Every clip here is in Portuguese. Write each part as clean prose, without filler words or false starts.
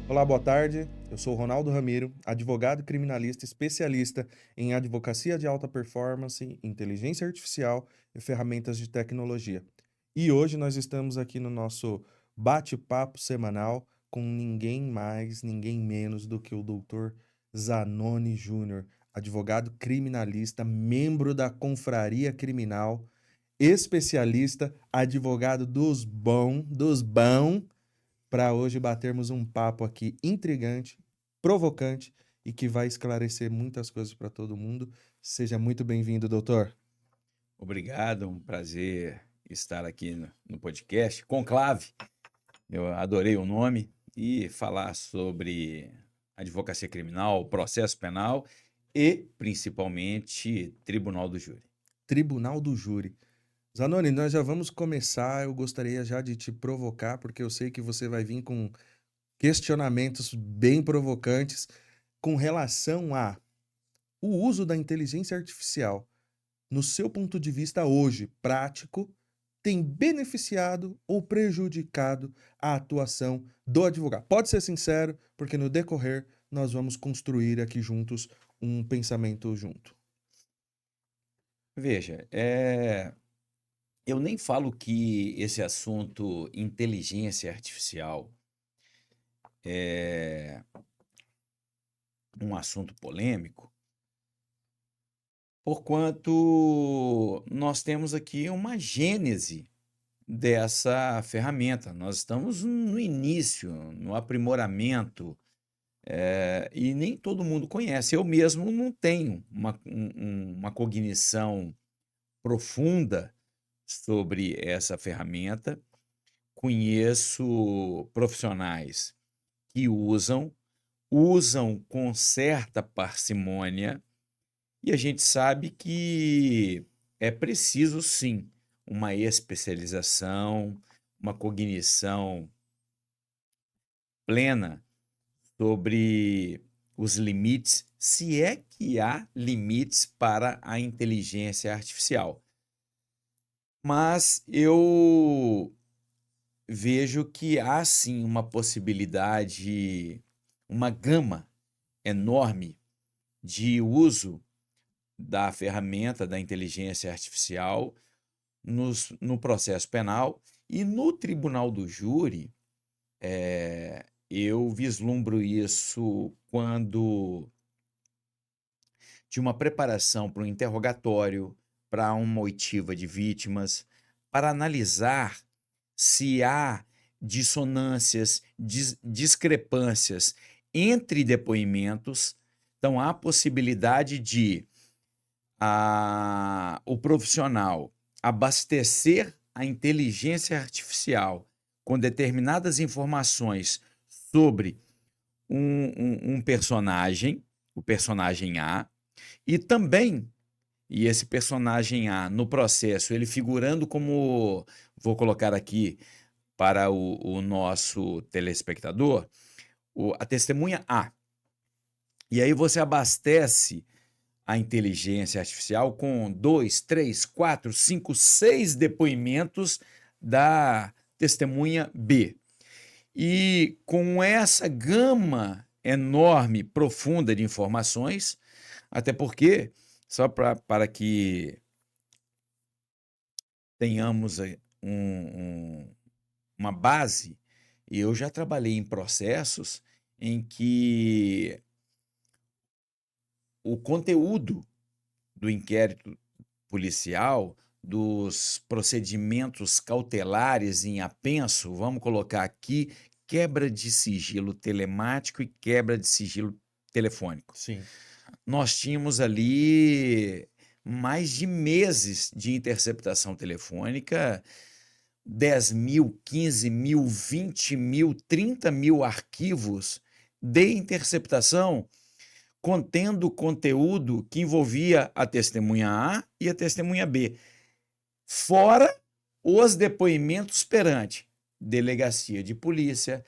Olá, boa tarde. Eu sou o Ronaldo Ramiro, advogado criminalista especialista em advocacia de alta performance, inteligência artificial e ferramentas de tecnologia. E hoje nós estamos aqui no nosso bate-papo semanal com ninguém mais, ninguém menos do que o Dr. Zanoni Júnior, advogado criminalista, membro da Confraria Criminal, especialista, advogado dos bons, para hoje batermos um papo aqui intrigante, provocante e que vai esclarecer muitas coisas para todo mundo. Seja muito bem-vindo, doutor. Obrigado, um prazer estar aqui no podcast Conclave. Eu adorei o nome e falar sobre advocacia criminal, processo penal e, principalmente, Tribunal do Júri. Tribunal do Júri. Zanoni, nós já vamos começar. Eu gostaria já de te provocar, porque eu sei que você vai vir com questionamentos bem provocantes com relação a o uso da inteligência artificial, no seu ponto de vista hoje, prático, tem beneficiado ou prejudicado a atuação do advogado? Pode ser sincero, porque no decorrer nós vamos construir aqui juntos um pensamento junto. Veja, eu nem falo que esse assunto inteligência artificial é um assunto polêmico, porquanto nós temos aqui uma gênese dessa ferramenta. Nós estamos no início, no aprimoramento, e nem todo mundo conhece. Eu mesmo não tenho uma cognição profunda sobre essa ferramenta. Conheço profissionais que usam com certa parcimônia, e a gente sabe que é preciso, sim, uma especialização, uma cognição plena sobre os limites, se é que há limites para a inteligência artificial. Mas eu vejo que há sim uma possibilidade, uma gama enorme de uso da ferramenta da inteligência artificial no processo penal e no tribunal do júri. Eu vislumbro isso quando de uma preparação para um interrogatório, para uma oitiva de vítimas, para analisar se há dissonâncias, discrepâncias entre depoimentos. Então, há possibilidade de o profissional abastecer a inteligência artificial com determinadas informações sobre um personagem, o personagem A, e também, e esse personagem A, no processo, ele figurando como, vou colocar aqui para o nosso telespectador, a testemunha A. E aí você abastece a inteligência artificial com 2, 3, 4, 5, 6 depoimentos da testemunha B. E com essa gama enorme, profunda de informações, até porque, só para que tenhamos uma base, e eu já trabalhei em processos em que o conteúdo do inquérito policial, dos procedimentos cautelares em apenso, vamos colocar aqui, quebra de sigilo telemático e quebra de sigilo telefônico. Sim. Nós tínhamos ali mais de meses de interceptação telefônica, 10 mil, 15 mil, 20 mil, 30 mil arquivos de interceptação contendo conteúdo que envolvia a testemunha A e a testemunha B, fora os depoimentos perante delegacia de polícia,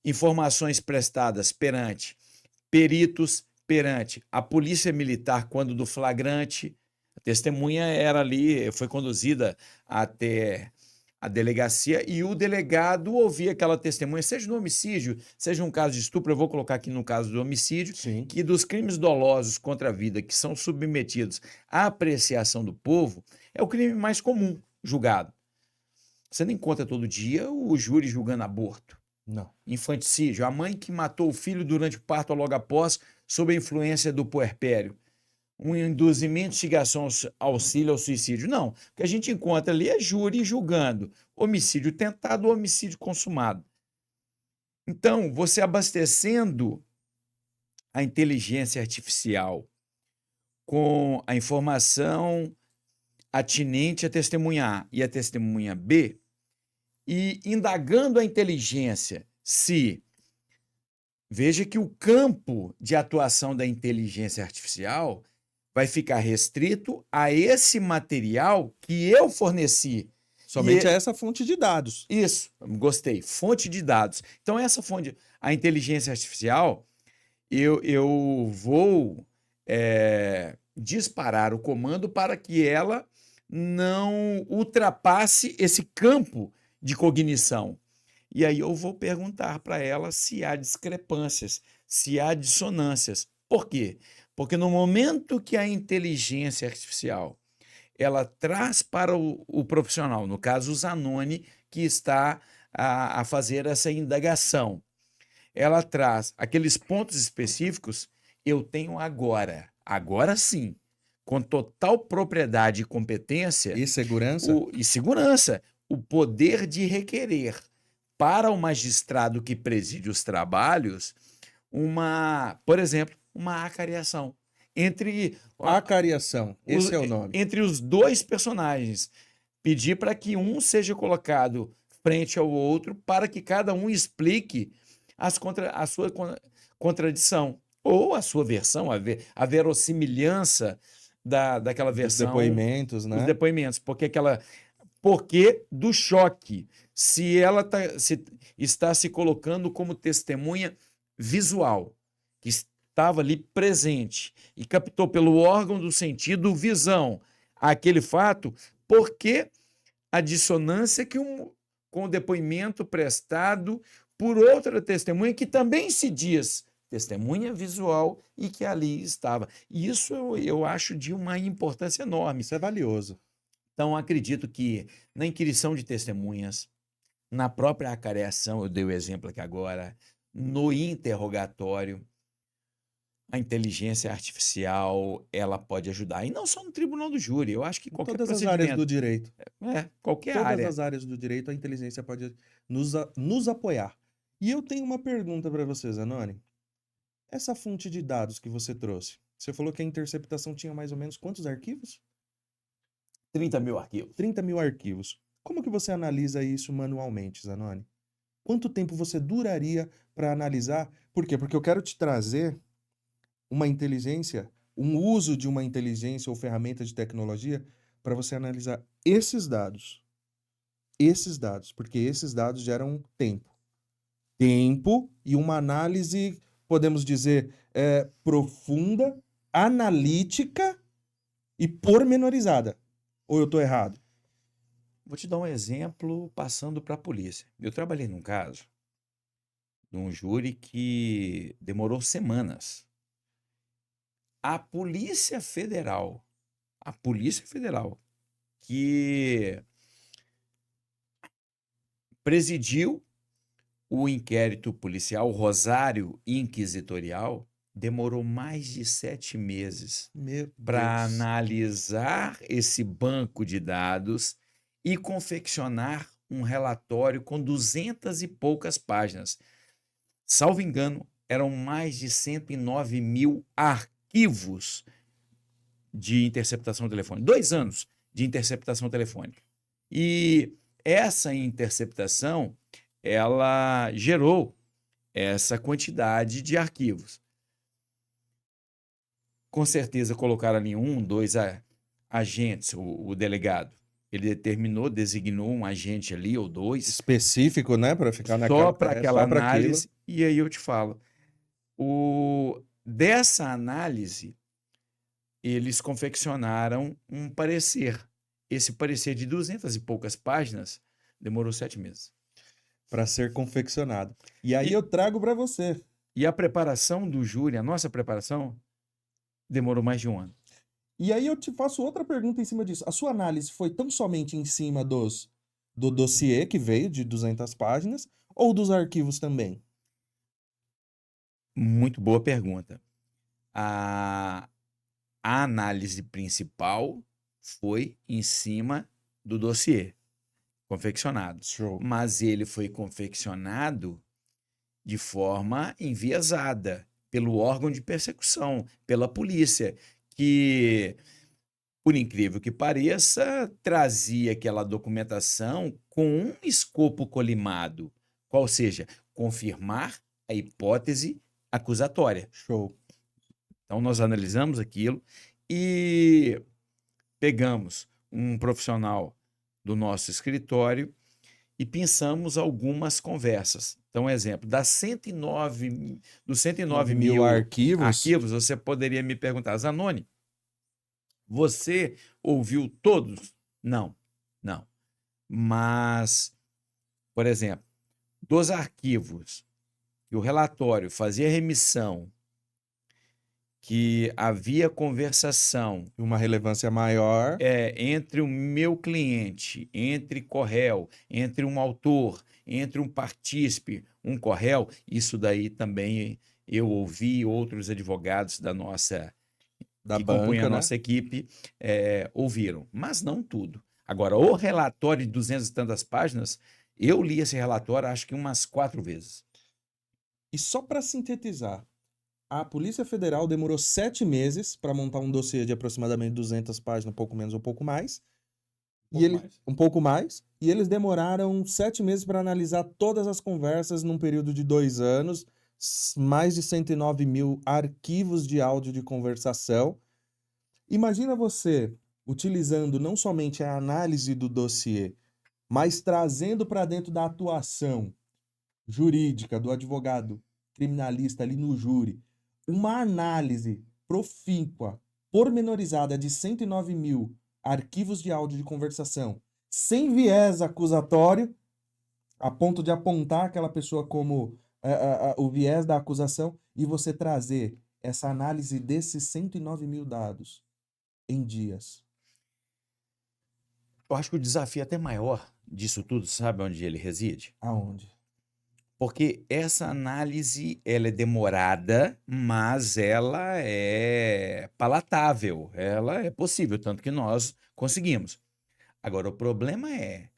informações prestadas perante peritos, perante a polícia militar quando do flagrante. A testemunha era ali, foi conduzida até a delegacia e o delegado ouvia aquela testemunha, seja no homicídio, seja um caso de estupro, eu vou colocar aqui no caso do homicídio, Sim. que dos crimes dolosos contra a vida que são submetidos à apreciação do povo, é o crime mais comum julgado. Você não encontra todo dia o júri julgando aborto. Não. Infanticídio, a mãe que matou o filho durante o parto ou logo após, sob a influência do puerpério. Um induzimento, instigação, auxílio ao suicídio. Não. O que a gente encontra ali é júri julgando homicídio tentado ou homicídio consumado. Então, você abastecendo a inteligência artificial com a informação atinente à testemunha A e à testemunha B e indagando a inteligência se... Veja que o campo de atuação da inteligência artificial vai ficar restrito a esse material que eu forneci. Somente a essa fonte de dados. Isso, gostei. Fonte de dados. Então, essa fonte, a inteligência artificial, eu vou disparar o comando para que ela não ultrapasse esse campo de cognição. E aí eu vou perguntar para ela se há discrepâncias, se há dissonâncias. Por quê? Porque no momento que a inteligência artificial ela traz para o profissional, no caso o Zanoni, que está a fazer essa indagação, ela traz aqueles pontos específicos, eu tenho agora sim, com total propriedade e competência E segurança? o poder de requerer para o magistrado que preside os trabalhos, por exemplo, uma acariação. Acariação, esse é o nome. Entre os dois personagens. Pedir para que um seja colocado frente ao outro para que cada um explique a sua contradição ou a sua versão, a verossimilhança daquela versão. Os depoimentos, né? Os depoimentos, porque do choque, se ela está se colocando como testemunha visual, que estava ali presente e captou pelo órgão do sentido visão aquele fato, porque a dissonância com o depoimento prestado por outra testemunha que também se diz testemunha visual e que ali estava. E isso eu acho de uma importância enorme. Isso é valioso. Então, acredito que na inquirição de testemunhas, na própria acareação, eu dei o exemplo aqui agora, no interrogatório, a inteligência artificial, ela pode ajudar. E não só no tribunal do júri, eu acho que Em qualquer todas as áreas do procedimento. direito. Qualquer Todas área. as áreas do direito, a inteligência pode nos apoiar. E eu tenho uma pergunta para você, Zanoni. Essa fonte de dados que você trouxe, você falou que a interceptação tinha mais ou menos quantos arquivos? 30 mil arquivos. 30 mil arquivos. Como que você analisa isso manualmente, Zanoni? Quanto tempo você duraria para analisar? Por quê? Porque eu quero te trazer uma inteligência, um uso de uma inteligência ou ferramenta de tecnologia para você analisar esses dados. Esses dados, porque esses dados geram tempo. Tempo e uma análise, podemos dizer, profunda, analítica e pormenorizada. Ou eu estou errado? Vou te dar um exemplo passando para a polícia. Eu trabalhei num caso de um júri que demorou semanas. A Polícia Federal, que presidiu o inquérito policial, o Rosário Inquisitorial, demorou mais de 7 meses Meu para Deus. analisar esse banco de dados e confeccionar um relatório com 200 e poucas páginas. Salvo engano, eram mais de 109 mil arquivos de interceptação telefônica. 2 anos de interceptação telefônica. E essa interceptação, ela gerou essa quantidade de arquivos. Com certeza colocaram ali 1, 2 agentes, o delegado. Ele designou um agente ali ou 2, Específico, né? Para ficar só para aquela só para aquilo. análise. E aí eu te falo, dessa análise, eles confeccionaram um parecer. Esse parecer de 200 e poucas páginas demorou 7 meses. Para ser confeccionado. E aí E- eu trago para você. E a preparação do júri, a nossa preparação, demorou mais de 1 ano. E aí eu te faço outra pergunta em cima disso. A sua análise foi tão somente em cima do dossiê que veio de 200 páginas ou dos arquivos também? Muito boa pergunta. A análise principal foi em cima do dossiê confeccionado, Show. mas ele foi confeccionado de forma enviesada pelo órgão de persecução, pela polícia, que, por incrível que pareça, trazia aquela documentação com um escopo colimado, qual seja, confirmar a hipótese acusatória. Show. Então, nós analisamos aquilo e pegamos um profissional do nosso escritório e pensamos algumas conversas. Então, exemplo, dos 109 mil arquivos, você poderia me perguntar, Zanoni, você ouviu todos? Não, não. Mas, por exemplo, dos arquivos que o relatório fazia remissão, que havia conversação Uma relevância maior. entre o meu cliente, entre corréu, entre um autor, entre um partícipe, um corréu, isso daí também eu ouvi outros advogados que compõem banca, a né? nossa equipe, ouviram, mas não tudo. Agora, o relatório de 200 e tantas páginas, eu li esse relatório acho que umas 4 vezes. E só para sintetizar, a Polícia Federal demorou 7 meses para montar um dossiê de aproximadamente 200 páginas, um pouco menos, um pouco mais. Um pouco mais. E eles demoraram 7 meses para analisar todas as conversas num período de 2 anos, mais de 109 mil arquivos de áudio de conversação. Imagina você utilizando não somente a análise do dossiê, mas trazendo para dentro da atuação jurídica do advogado criminalista ali no júri, uma análise profícua, pormenorizada de 109 mil arquivos de áudio de conversação, sem viés acusatório, a ponto de apontar aquela pessoa como o viés da acusação e você trazer essa análise desses 109 mil dados em dias? Eu acho que o desafio até maior disso tudo, sabe onde ele reside? Aonde? Porque essa análise, ela é demorada, mas ela é palatável, ela é possível, tanto que nós conseguimos. Agora, o problema é,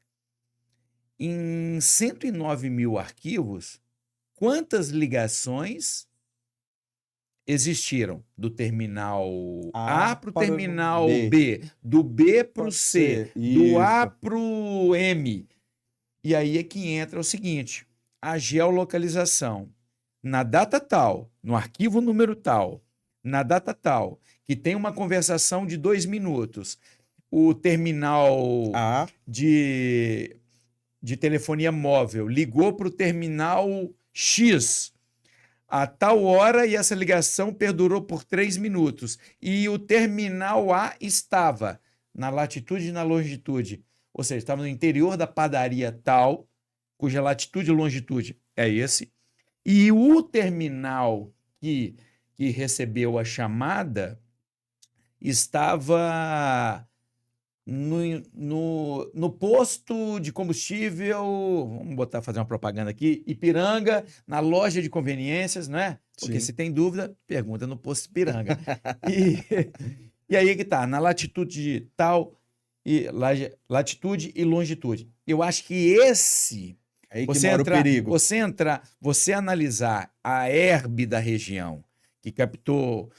em 109 mil arquivos, quantas ligações existiram do terminal A A para o para o terminal B. B, do B para o Pode C, ser. do A Isso. para o M. E aí é que entra o seguinte: a geolocalização. Na data tal, no arquivo número tal, na data tal, que tem uma conversação de 2 minutos, o terminal A. de, de telefonia móvel ligou para o terminal X a tal hora e essa ligação perdurou por 3 minutos. E o terminal A estava na latitude e na longitude, ou seja, estava no interior da padaria tal, cuja latitude e longitude é esse, e o terminal que recebeu a chamada estava no posto de combustível, vamos botar, fazer uma propaganda aqui, Ipiranga, na loja de conveniências, não é? Porque Sim. se tem dúvida, pergunta no posto Ipiranga. E, e aí que tá, na latitude tal, e latitude e longitude. Eu acho que É aí que mora o perigo. você analisar a herbe da região que captou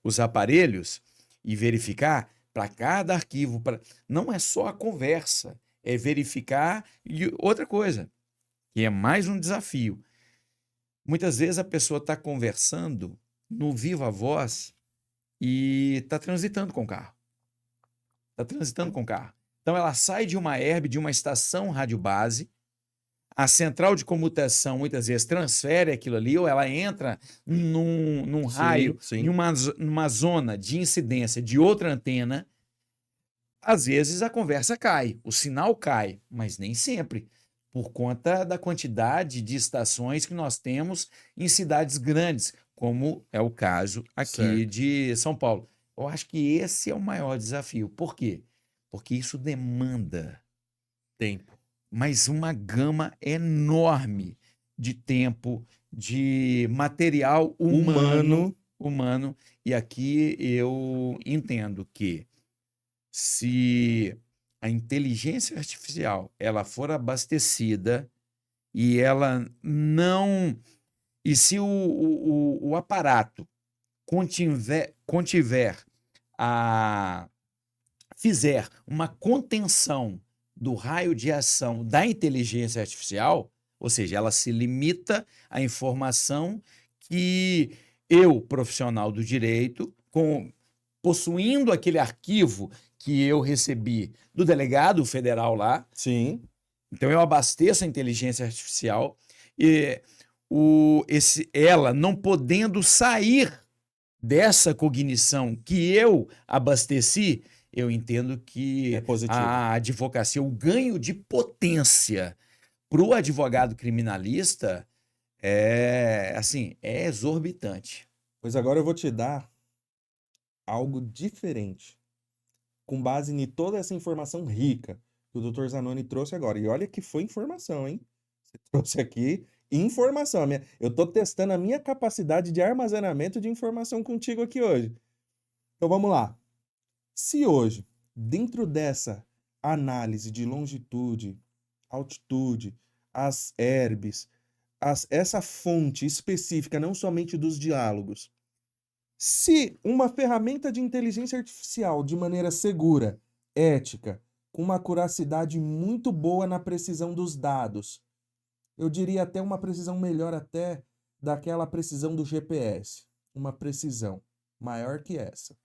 os aparelhos e verificar para cada arquivo, não é só a conversa, é verificar. E outra coisa, que é mais um desafio. Muitas vezes a pessoa está conversando no viva voz e está transitando com o carro. Está transitando com o carro. Então ela sai de uma herbe, de uma estação rádio base, a central de comutação muitas vezes transfere aquilo ali, ou ela entra num Sim, raio, sim. numa zona de incidência de outra antena. Às vezes a conversa cai, o sinal cai, mas nem sempre, por conta da quantidade de estações que nós temos em cidades grandes, como é o caso aqui Certo. de São Paulo. Eu acho que esse é o maior desafio. Por quê? Porque isso demanda, Tempo. mas uma gama enorme de tempo, de material Humano. humano, e aqui eu entendo que se a inteligência artificial ela for abastecida e ela não e se o aparato contiver a fizer uma contenção do raio de ação da inteligência artificial, ou seja, ela se limita à informação que eu, profissional do direito, possuindo aquele arquivo que eu recebi do delegado federal lá, Sim. então eu abasteço a inteligência artificial e ela não podendo sair dessa cognição que eu abasteci, eu entendo É que positivo. a advocacia, o ganho de potência para o advogado criminalista é assim, é exorbitante. Pois agora eu vou te dar algo diferente, com base em toda essa informação rica que o Dr. Zanoni trouxe agora. E olha que foi informação, hein? Você trouxe aqui informação. Eu tô testando a minha capacidade de armazenamento de informação contigo aqui hoje. Então vamos lá. Se hoje, dentro dessa análise de longitude, altitude, as herbes, essa fonte específica, não somente dos diálogos, se uma ferramenta de inteligência artificial de maneira segura, ética, com uma acuracidade muito boa na precisão dos dados, eu diria até uma precisão melhor até daquela precisão do GPS, uma precisão maior que essa.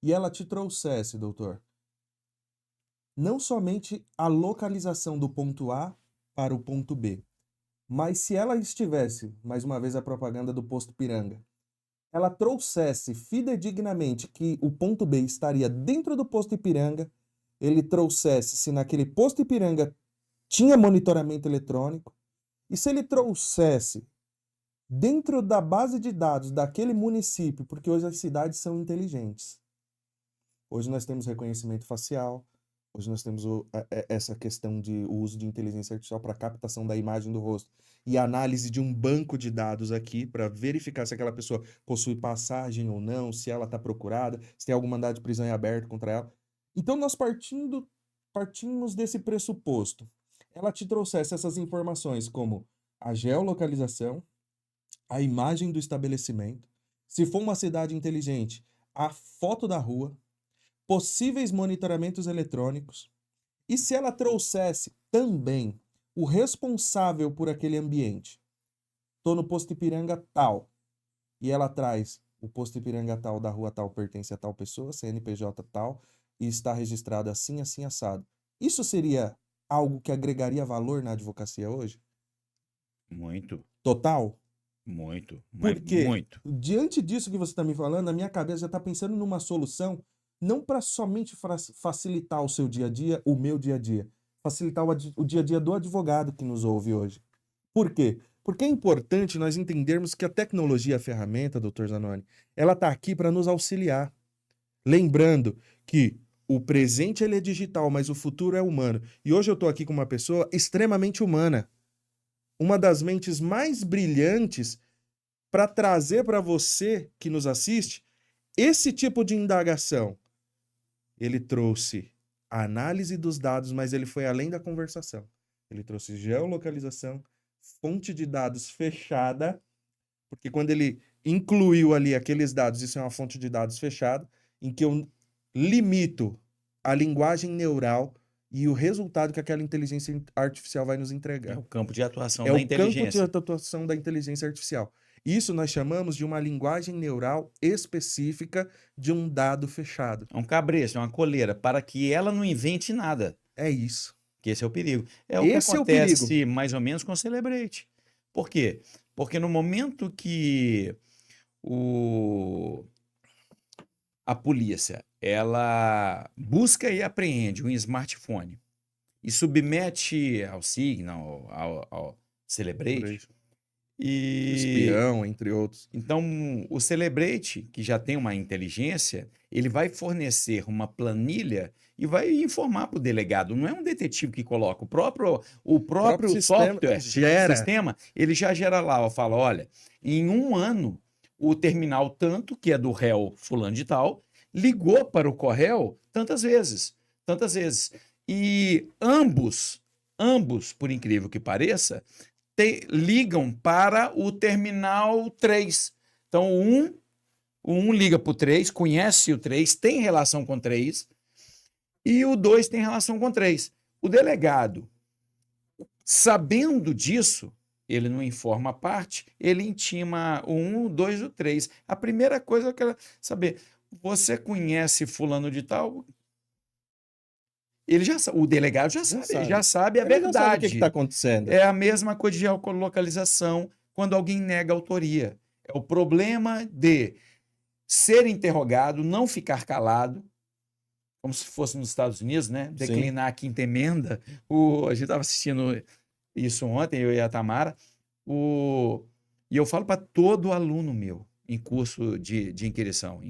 E ela te trouxesse, doutor, não somente a localização do ponto A para o ponto B, mas se ela estivesse, mais uma vez a propaganda do posto Piranga, ela trouxesse fidedignamente que o ponto B estaria dentro do posto Ipiranga, ele trouxesse se naquele posto Ipiranga tinha monitoramento eletrônico, E se ele trouxesse dentro da base de dados daquele município, porque hoje as cidades são inteligentes. Hoje nós temos reconhecimento facial, hoje nós temos essa questão de o uso de inteligência artificial para captação da imagem do rosto e análise de um banco de dados aqui para verificar se aquela pessoa possui passagem ou não, se ela está procurada, se tem algum mandado de prisão em aberto contra ela. Então nós partimos desse pressuposto. Ela te trouxesse essas informações como a geolocalização, a imagem do estabelecimento, se for uma cidade inteligente, a foto da rua, possíveis monitoramentos eletrônicos, e se ela trouxesse também o responsável por aquele ambiente. Estou no posto Ipiranga tal, e ela traz o posto Ipiranga tal da rua tal pertence a tal pessoa, CNPJ tal, e está registrado assim, assim, assado. Isso seria algo que agregaria valor na advocacia hoje? Muito, Total? muito, Porque, muito. diante disso que você está me falando, a minha cabeça já está pensando numa solução não para somente facilitar o seu dia a dia, o meu dia a dia, facilitar o dia a dia do advogado que nos ouve hoje. Por quê? Porque é importante nós entendermos que a tecnologia, a ferramenta, doutor Zanoni, ela está aqui para nos auxiliar. Lembrando que o presente ele é digital, mas o futuro é humano. E hoje eu estou aqui com uma pessoa extremamente humana. Uma das mentes mais brilhantes para trazer para você que nos assiste esse tipo de indagação. Ele trouxe a análise dos dados, mas ele foi além da conversação. Ele trouxe geolocalização, fonte de dados fechada, porque quando ele incluiu ali aqueles dados, isso é uma fonte de dados fechada, em que eu limito a linguagem neural e o resultado que aquela inteligência artificial vai nos É entregar. o campo de atuação É da o campo de inteligência. atuação da inteligência artificial. Isso nós chamamos de uma linguagem neural específica de um dado fechado. É um cabresto, é uma coleira, para que ela não invente nada. É isso. Que esse é o perigo. É o que Esse é o perigo. acontece mais ou menos com o Celebrate. Por quê? Porque no momento que a polícia ela busca e apreende um smartphone e submete ao Signal, ao Celebrate, e Espião, entre outros. então o Celebrate, que já tem uma inteligência, ele vai fornecer uma planilha e vai informar para o delegado. Não é um detetive que coloca. O próprio software, sistema, ele já gera lá, ó, fala, olha, em um ano, o terminal tanto, que é do réu fulano de tal, ligou para o corréu tantas vezes. E ambos, por incrível que pareça, ligam para o terminal 3. Então, um liga para o 3, conhece o 3, tem relação com o 3, e o 2 tem relação com o 3. O delegado, sabendo disso, ele não informa a parte, ele intima o 1, o 2 e o 3. A primeira coisa eu quero saber, você conhece fulano de tal? Ele já sabe, o delegado já sabe, ele já sabe a verdade. Já sabe o que está acontecendo. É a mesma coisa de geolocalização quando alguém nega autoria. É o problema de ser interrogado, não ficar calado, como se fosse nos Estados Unidos, né? Declinar a quinta emenda. A gente estava assistindo isso ontem, eu e a Tamara. E eu falo para todo aluno meu em curso de inquirição.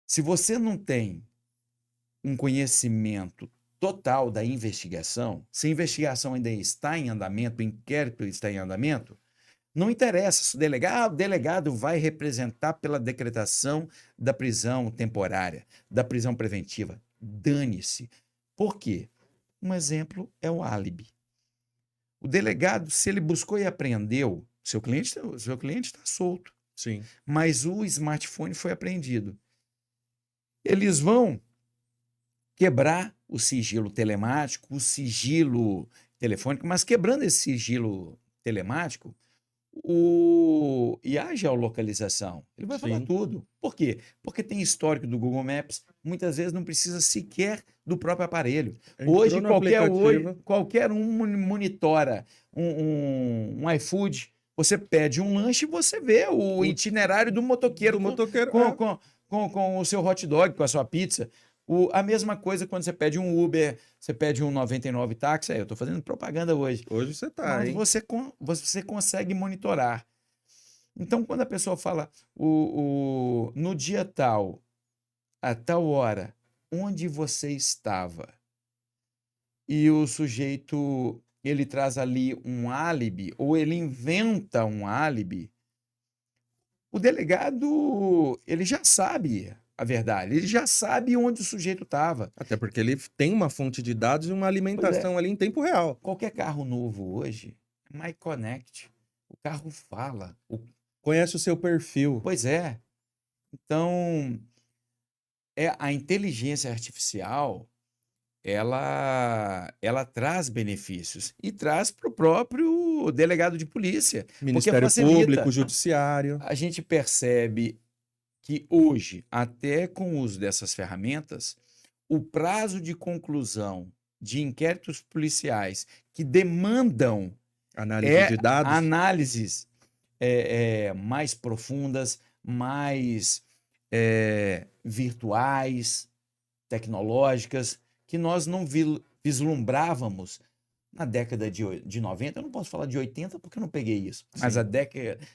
Se você não tem um conhecimento total da investigação, se a investigação ainda está em andamento, o inquérito está em andamento, não interessa se o delegado vai representar pela decretação da prisão temporária, da prisão preventiva. Dane-se. Por quê? Um exemplo é o álibi. O delegado, se ele buscou e apreendeu, seu cliente está solto. Sim. Mas o smartphone foi apreendido. Eles vão quebrar o sigilo telemático, o sigilo telefônico, mas quebrando esse sigilo telemático, e a geolocalização, ele vai falar tudo. Por quê? Porque tem histórico do Google Maps, muitas vezes não precisa sequer do próprio aparelho. Hoje, qualquer um monitora um iFood, você pede um lanche e você vê o itinerário do motoqueiro, com o seu hot dog, com a sua pizza. A mesma coisa quando você pede um Uber, você pede um 99 táxi, eu estou fazendo propaganda hoje, Hoje você tá, mas hein? você consegue monitorar. Então, quando a pessoa fala no dia tal, a tal hora, onde você estava, e o sujeito ele traz ali um álibi, ou ele inventa um álibi, o delegado ele já sabe a verdade, ele já sabe onde o sujeito estava. Até porque ele tem uma fonte de dados e uma Pois é, alimentação ali em tempo real. qualquer carro novo hoje é MyConnect. O carro fala. Conhece o seu perfil. Pois é. Então, a inteligência artificial, ela traz benefícios e traz para o próprio delegado de polícia, porque Ministério Público, facilita. Judiciário. A gente percebe que hoje, até com o uso dessas ferramentas, o prazo de conclusão de inquéritos policiais que demandam Análise de dados. análises mais profundas, mais virtuais, tecnológicas, que nós não vislumbrávamos na década de 90. Eu não posso falar de 80 porque eu não peguei isso, mas Sim. a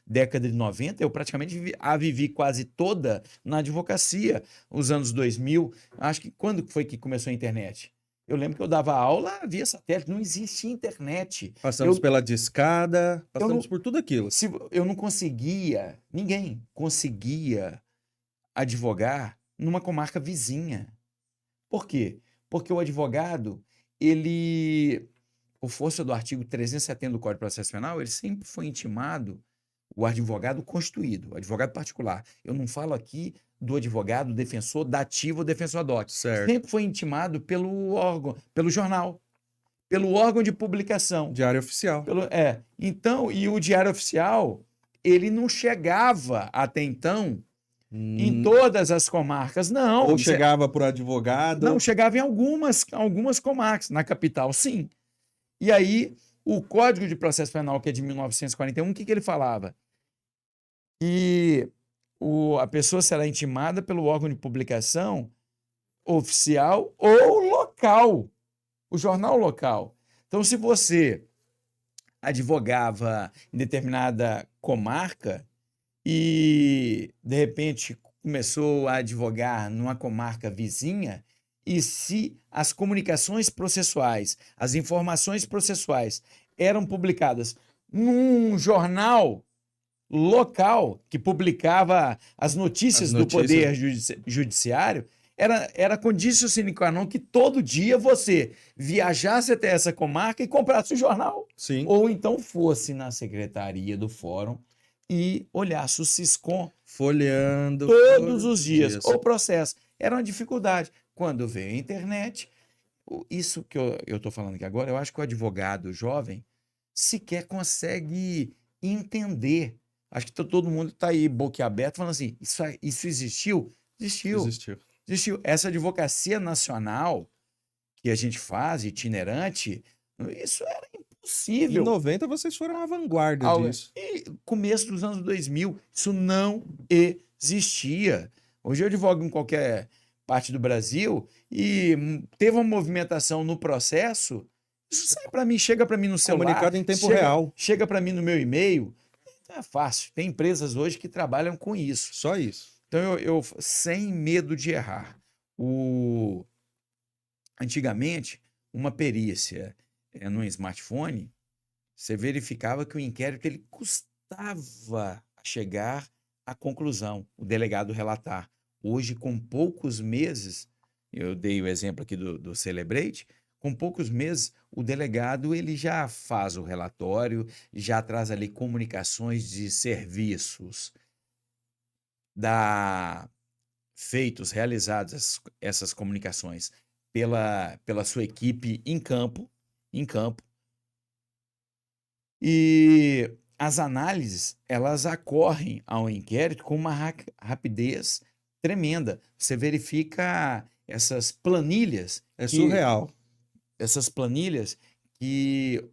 década de 90 eu praticamente a vivi quase toda na advocacia, os anos 2000. Acho que quando foi que começou a internet? Eu lembro que eu dava aula via satélite, não existia internet. Passamos pela discada, passamos não- por tudo aquilo. Eu não conseguia, ninguém conseguia advogar numa comarca vizinha. Por quê? Porque o advogado, por força do artigo 370 do Código de Processo Penal, ele sempre foi intimado, o advogado constituído, o advogado particular. Eu não falo aqui do advogado defensor dativo ou defensor ad hoc. Certo. Sempre foi intimado pelo órgão, pelo jornal, pelo órgão de publicação. Diário Oficial. Então, e o Diário Oficial, ele não chegava até então em todas as comarcas, não. Ou chegava por advogado. Não, chegava em algumas comarcas, na capital, sim. E aí, o Código de Processo Penal, que é de 1941, o que ele falava? Que a pessoa será intimada pelo órgão de publicação oficial ou local, o jornal local. Então, se você advogava em determinada comarca e, de repente, começou a advogar numa comarca vizinha, e se as comunicações processuais, as informações processuais eram publicadas num jornal local que publicava as notícias do Poder Judiciário, era condício sine qua non que todo dia você viajasse até essa comarca e comprasse o jornal. Sim. Ou então fosse na secretaria do fórum e olhasse o Siscom folheando todos os dias. O processo era uma dificuldade. Quando veio a internet, isso que eu estou falando aqui agora, eu acho que o advogado jovem sequer consegue entender. Acho que todo mundo está aí boquiaberto falando assim, isso existiu? Existiu. Essa advocacia nacional que a gente faz, itinerante, isso era impossível. Em 90 vocês foram à vanguarda disso. E começo dos anos 2000, isso não existia. Hoje eu advogo em qualquer parte do Brasil e teve uma movimentação no processo, isso sai para mim, chega para mim no celular. Comunicado em tempo real. Chega para mim no meu e-mail. É fácil. Tem empresas hoje que trabalham com isso. Só isso. Então, eu sem medo de errar. Antigamente, uma perícia num smartphone, você verificava que o inquérito ele custava chegar à conclusão, o delegado relatar. Hoje, com poucos meses, eu dei o exemplo aqui do Celebrate, com poucos meses, o delegado ele já faz o relatório, já traz ali comunicações de serviços, realizadas essas comunicações pela sua equipe em campo, e as análises, elas ocorrem ao inquérito com uma rapidez tremenda. Você verifica essas planilhas. É surreal. Essas planilhas que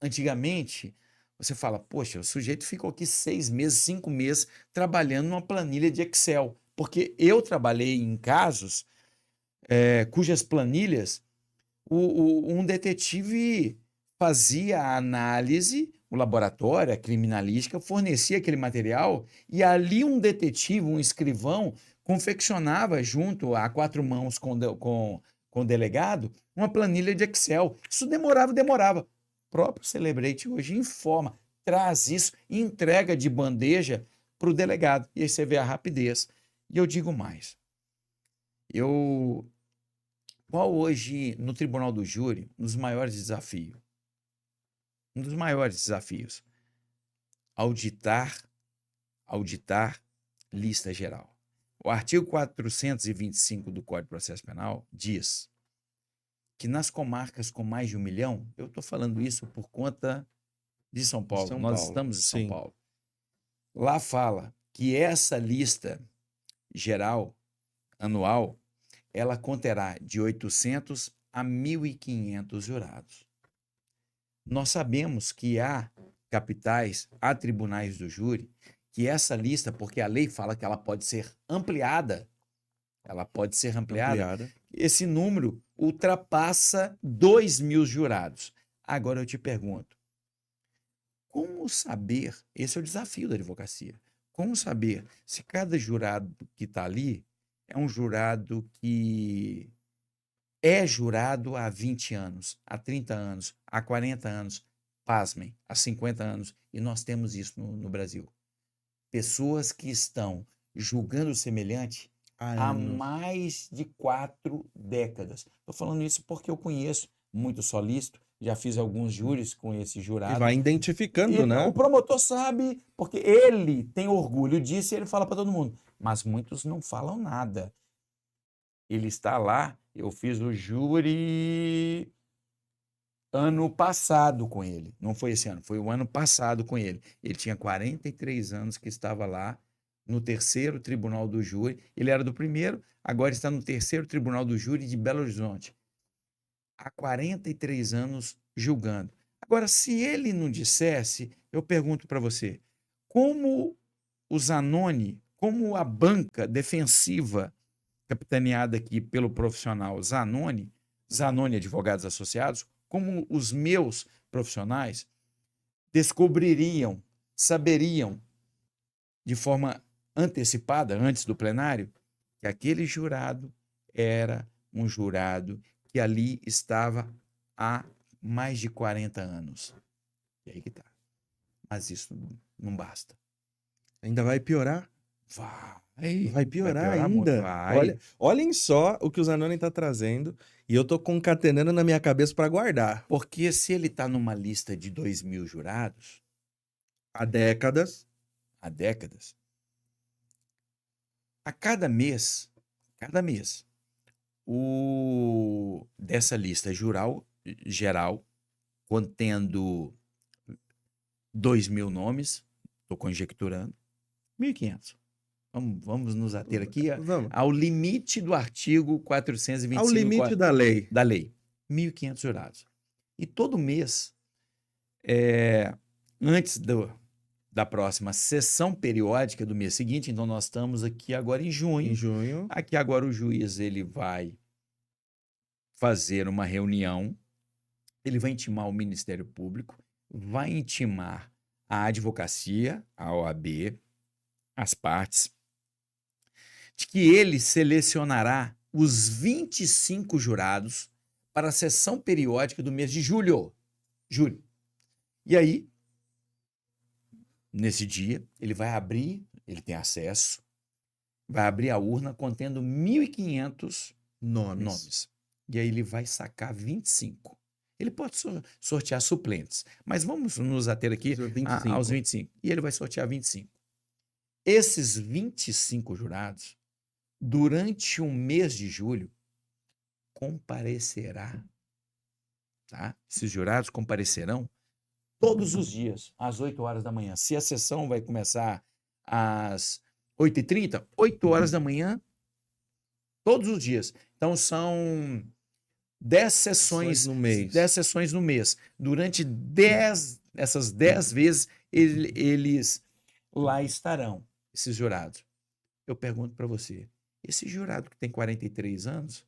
antigamente você fala, poxa, o sujeito ficou aqui 6 meses, 5 meses trabalhando numa planilha de Excel. Porque eu trabalhei em casos cujas planilhas um detetive fazia a análise, o laboratório, a criminalística, fornecia aquele material e ali um detetive, um escrivão, confeccionava junto a quatro mãos com o delegado uma planilha de Excel. Isso demorava. O próprio Celebrate hoje informa, traz isso e entrega de bandeja para o delegado. E aí você vê a rapidez. E eu digo mais. Qual hoje, no Tribunal do Júri, um dos maiores desafios? Um dos maiores desafios. Auditar lista geral. O artigo 425 do Código de Processo Penal diz que nas comarcas com mais de 1 milhão, eu estou falando isso por conta de São Paulo, São nós Paulo, estamos em São sim. Paulo. Lá fala que essa lista geral, anual, ela conterá de 800 a 1.500 jurados. Nós sabemos que há capitais, há tribunais do júri, que essa lista, porque a lei fala que ela pode ser ampliada, Ampliada. esse número ultrapassa 2.000 jurados. Agora eu te pergunto, como saber, esse é o desafio da advocacia, como saber se cada jurado que está ali é um jurado que é jurado há 20 anos, há 30 anos, há 40 anos, pasmem, há 50 anos, e nós temos isso no Brasil. Pessoas que estão julgando o semelhante há Anos. mais de 4 décadas. Estou falando isso porque eu conheço muito solícito, já fiz alguns júris com esse E jurado. vai identificando, O né? promotor sabe, porque ele tem orgulho disso e ele fala para todo mundo. Mas muitos não falam nada. Ele está lá, eu fiz o júri ano passado com ele. Não foi esse ano, foi o ano passado com ele. Ele tinha 43 anos que estava lá no terceiro tribunal do júri. Ele era do primeiro, agora está no terceiro tribunal do júri de Belo Horizonte. Há 43 anos julgando. Agora, se ele não dissesse, eu pergunto para você, como o Zanoni, como a banca defensiva capitaneada aqui pelo profissional Zanoni Advogados Associados, como os meus profissionais descobririam, saberiam de forma antecipada, antes do plenário, que aquele jurado era um jurado que ali estava há mais de 40 anos. E aí que tá. Mas isso não basta. Ainda vai piorar? Vai piorar muito. ainda. Olhem só o que o Zanoni está trazendo e eu tô concatenando na minha cabeça para guardar. Porque se ele está numa lista de 2.000 jurados, Há décadas, há décadas, a cada mês, dessa lista geral, contendo 2.000 nomes, estou conjecturando, 1.500. Vamos nos ater aqui vamos, ao limite do artigo ao 425 limite da lei. da lei. 1.500 jurados. E todo mês, antes da próxima sessão periódica do mês seguinte, então nós estamos aqui agora em junho. Em junho, Aqui agora o juiz ele vai fazer uma reunião, ele vai intimar o Ministério Público, vai intimar a advocacia, a OAB, as partes, de que ele selecionará os 25 jurados para a sessão periódica do mês de julho. E aí, nesse dia, ele vai abrir, ele tem acesso, vai abrir a urna contendo 1.500 nomes. E aí ele vai sacar 25. Ele pode sortear suplentes, mas vamos nos ater aqui 25. aos 25. E ele vai sortear 25. Esses 25 jurados, durante um mês de julho, comparecerá, tá? Esses jurados comparecerão todos os dias, às 8 horas da manhã. Se a sessão vai começar às 8h30, 8 horas da manhã, todos os dias. Então, são 10 sessões no mês. 10 sessões no mês. Durante essas 10 vezes, eles lá estarão, esses jurados. Eu pergunto para você, esse jurado que tem 43 anos,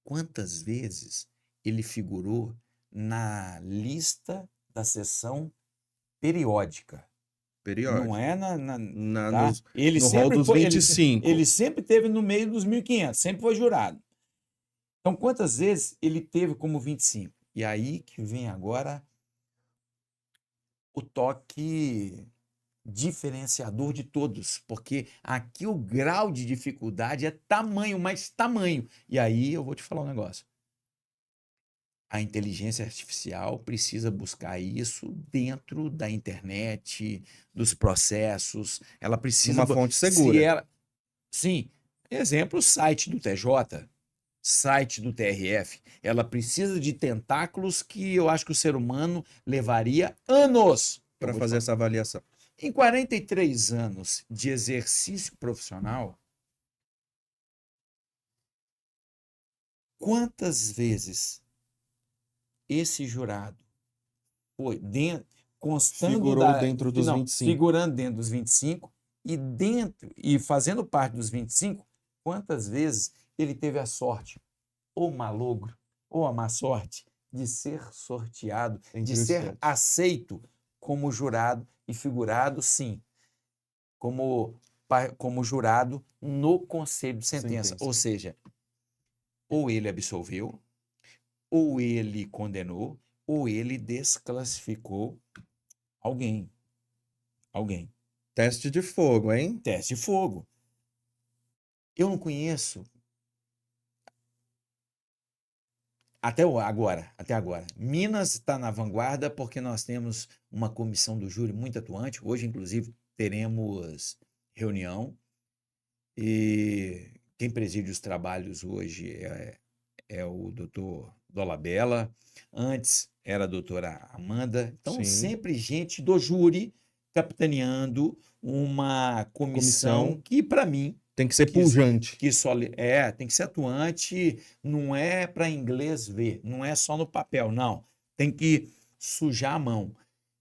quantas vezes ele figurou na lista da sessão periódica. Não Periódico. é Na, tá? nos- Ele no rol sempre dos foi, 25. ele sempre teve no meio dos 1.500, sempre foi jurado. Então, quantas vezes ele teve como 25? E aí que vem agora o toque diferenciador de todos, porque aqui o grau de dificuldade é tamanho, mas tamanho. E aí eu vou te falar um negócio. A inteligência artificial precisa buscar isso dentro da internet, dos processos. Ela precisa. Numa fonte Se segura. ela. Sim. Exemplo, o site do TJ, site do TRF. Ela precisa de tentáculos que eu acho que o ser humano levaria anos. Para fazer essa avaliação. Em 43 anos de exercício profissional, quantas vezes esse jurado foi Figurou dentro dos 25. figurando dentro dos 25 e fazendo parte dos 25, quantas vezes ele teve a sorte, ou malogro, ou a má sorte, de ser sorteado, Entre de os ser sete. aceito como jurado e figurado, sim, como jurado no conselho de sentença. Sentença. Ou seja, ou ele absolveu, ou ele condenou, ou ele desclassificou alguém. Alguém. Teste de fogo, hein? Teste de fogo. Eu não conheço até agora. Minas está na vanguarda porque nós temos uma comissão do júri muito atuante. Hoje, inclusive, teremos reunião e quem preside os trabalhos hoje é o doutor Dolabella. Antes era a doutora Amanda. Então, Sim. sempre gente do júri capitaneando uma comissão Comissão. que, para mim, Tem que ser pujante. que só tem que ser atuante, não é para inglês ver, não é só no papel, não. Tem que sujar a mão.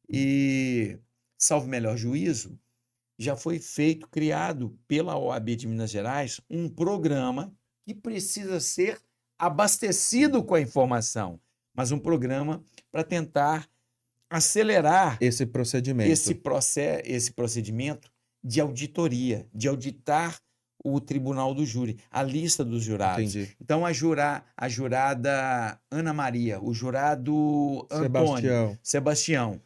E, salvo melhor juízo, já foi criado pela OAB de Minas Gerais um programa que precisa ser abastecido com a informação, mas um programa para tentar acelerar Esse procedimento. esse procedimento de auditoria, de auditar o tribunal do júri, a lista dos jurados. Entendi. Então, a jurada Ana Maria, o jurado Antônio, Sebastião,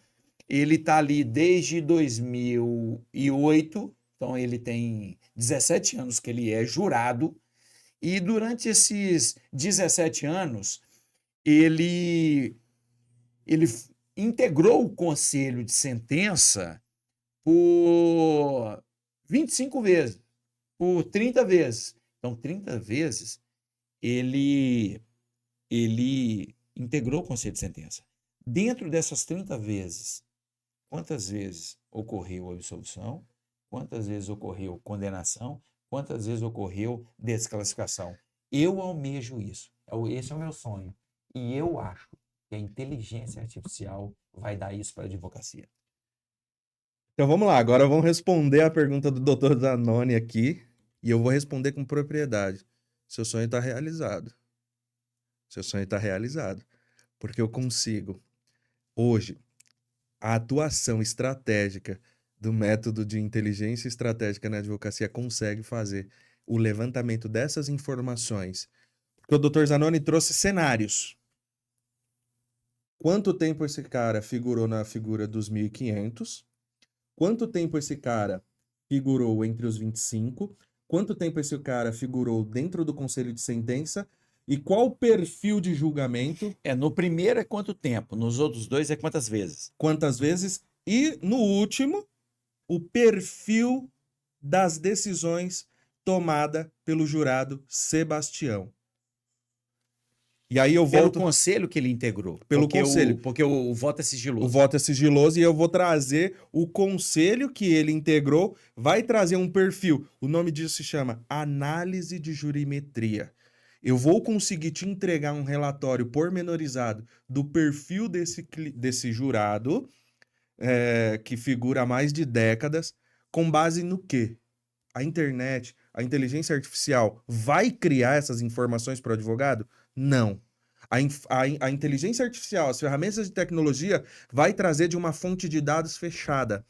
ele está ali desde 2008, então ele tem 17 anos que ele é jurado, e durante esses 17 anos, ele integrou o conselho de sentença por 25 vezes, por 30 vezes. Então, 30 vezes ele integrou o conselho de sentença. Dentro dessas 30 vezes, quantas vezes ocorreu absolvição? Quantas vezes ocorreu condenação? Quantas vezes ocorreu desclassificação? Eu almejo isso. Esse é o meu sonho. E eu acho que a inteligência artificial vai dar isso para a advocacia. Então vamos lá, agora vamos responder a pergunta do Dr. Zanoni aqui, e eu vou responder com propriedade. Seu sonho está realizado. Seu sonho está realizado. Porque eu consigo, hoje, a atuação estratégica do método de inteligência estratégica na advocacia consegue fazer o levantamento dessas informações. Porque o Dr. Zanoni trouxe cenários. Quanto tempo esse cara figurou na figura dos 1.500? Quanto tempo esse cara figurou entre os 25? Quanto tempo esse cara figurou dentro do conselho de sentença? E qual o perfil de julgamento? No primeiro é quanto tempo, nos outros dois é quantas vezes. Quantas vezes? E no último, o perfil das decisões tomada pelo jurado Sebastião. E aí eu volto... Pelo conselho que ele integrou. Pelo conselho. Porque o voto é sigiloso. O voto é sigiloso e eu vou trazer o conselho que ele integrou, vai trazer um perfil. O nome disso se chama análise de jurimetria. Eu vou conseguir te entregar um relatório pormenorizado do perfil desse jurado, que figura há mais de décadas, com base no quê? A internet, a inteligência artificial vai criar essas informações para o advogado? Não. A inteligência artificial, as ferramentas de tecnologia vai trazer de uma fonte de dados fechada.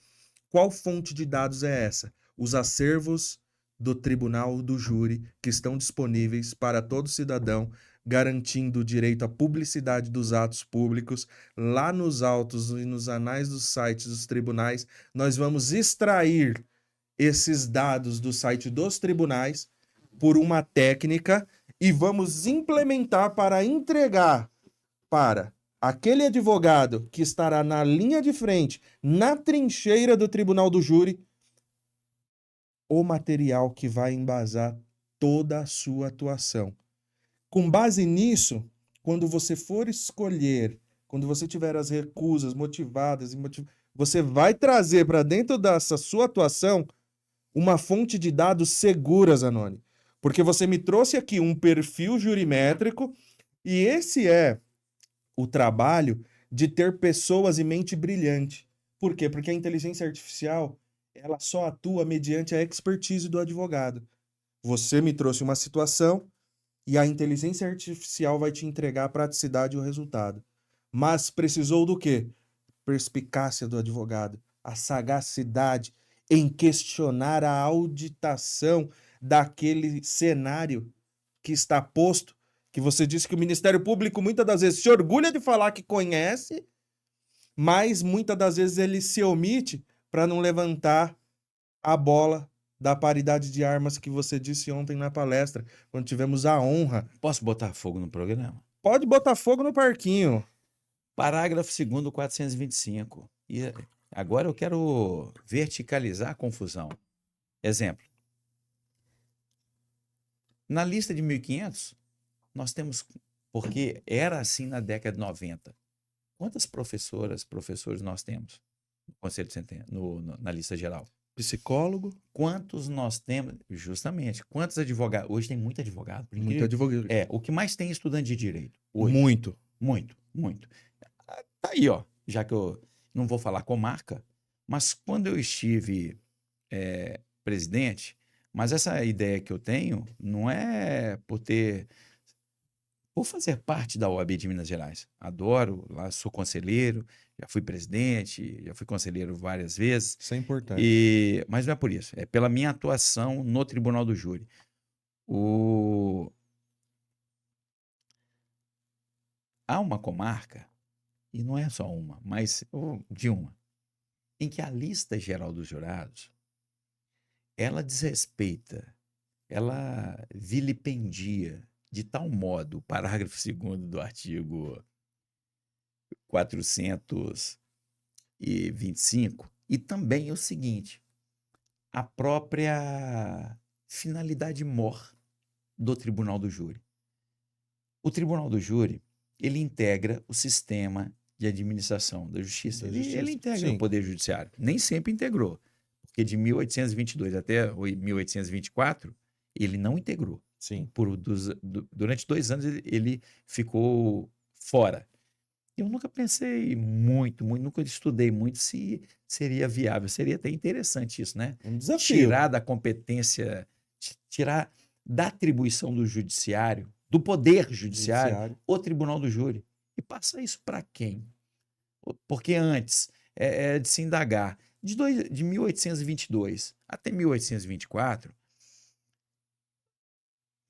Qual fonte de dados é essa? Os acervos do tribunal do júri que estão disponíveis para todo cidadão, garantindo o direito à publicidade dos atos públicos. Lá nos autos e nos anais dos sites dos tribunais, nós vamos extrair esses dados do site dos tribunais por uma técnica e vamos implementar para entregar para aquele advogado que estará na linha de frente, na trincheira do tribunal do júri, o material que vai embasar toda a sua atuação. Com base nisso, quando você for escolher, quando você tiver as recusas motivadas, você vai trazer para dentro dessa sua atuação uma fonte de dados segura, Zanoni. Porque você me trouxe aqui um perfil jurimétrico e esse é o trabalho de ter pessoas e mente brilhante. Por quê? Porque a inteligência artificial, ela só atua mediante a expertise do advogado. Você me trouxe uma situação e a inteligência artificial vai te entregar a praticidade e o resultado. Mas precisou do quê? Perspicácia do advogado, a sagacidade em questionar a auditação daquele cenário que está posto, que você disse que o Ministério Público muitas das vezes se orgulha de falar que conhece, mas muitas das vezes ele se omite para não levantar a bola da paridade de armas que você disse ontem na palestra, quando tivemos a honra. Posso botar fogo no programa? Pode botar fogo no parquinho. Parágrafo 2º, 425. E agora eu quero verticalizar a confusão. Exemplo. Na lista de 1.500, nós temos, porque era assim na década de 90. Quantas professoras, professores nós temos no Conselho Centenário, na lista geral? Psicólogo. Quantos nós temos? Justamente. Quantos advogados? Hoje tem muito advogado. Muito advogado. O que mais tem é estudante de direito. Hoje. Muito. Muito, muito. Tá aí, ó. Já que eu não vou falar comarca, mas quando eu estive presidente, mas essa ideia que eu tenho não é por fazer parte da OAB de Minas Gerais. Adoro, lá sou conselheiro, já fui presidente, já fui conselheiro várias vezes. Isso é importante. Mas não é por isso, é pela minha atuação no Tribunal do Júri. Há uma comarca, e não é só uma, mas de uma, em que a lista geral dos jurados, ela desrespeita, ela vilipendia de tal modo o parágrafo 2º do artigo 425, e também o seguinte, a própria finalidade mor do Tribunal do Júri. O Tribunal do Júri, ele integra o sistema de administração da justiça. Ele integra o Poder Judiciário. Nem sempre integrou, porque de 1822 até 1824, ele não integrou. Sim. Durante 2 anos ele ficou fora. Eu nunca pensei muito, nunca estudei muito se seria viável. Seria até interessante isso, né? Um desafio. Tirar da competência, tirar da atribuição do judiciário, do poder judiciário, o Tribunal do Júri. E passar isso para quem? Porque antes de se indagar, de 1822 até 1824,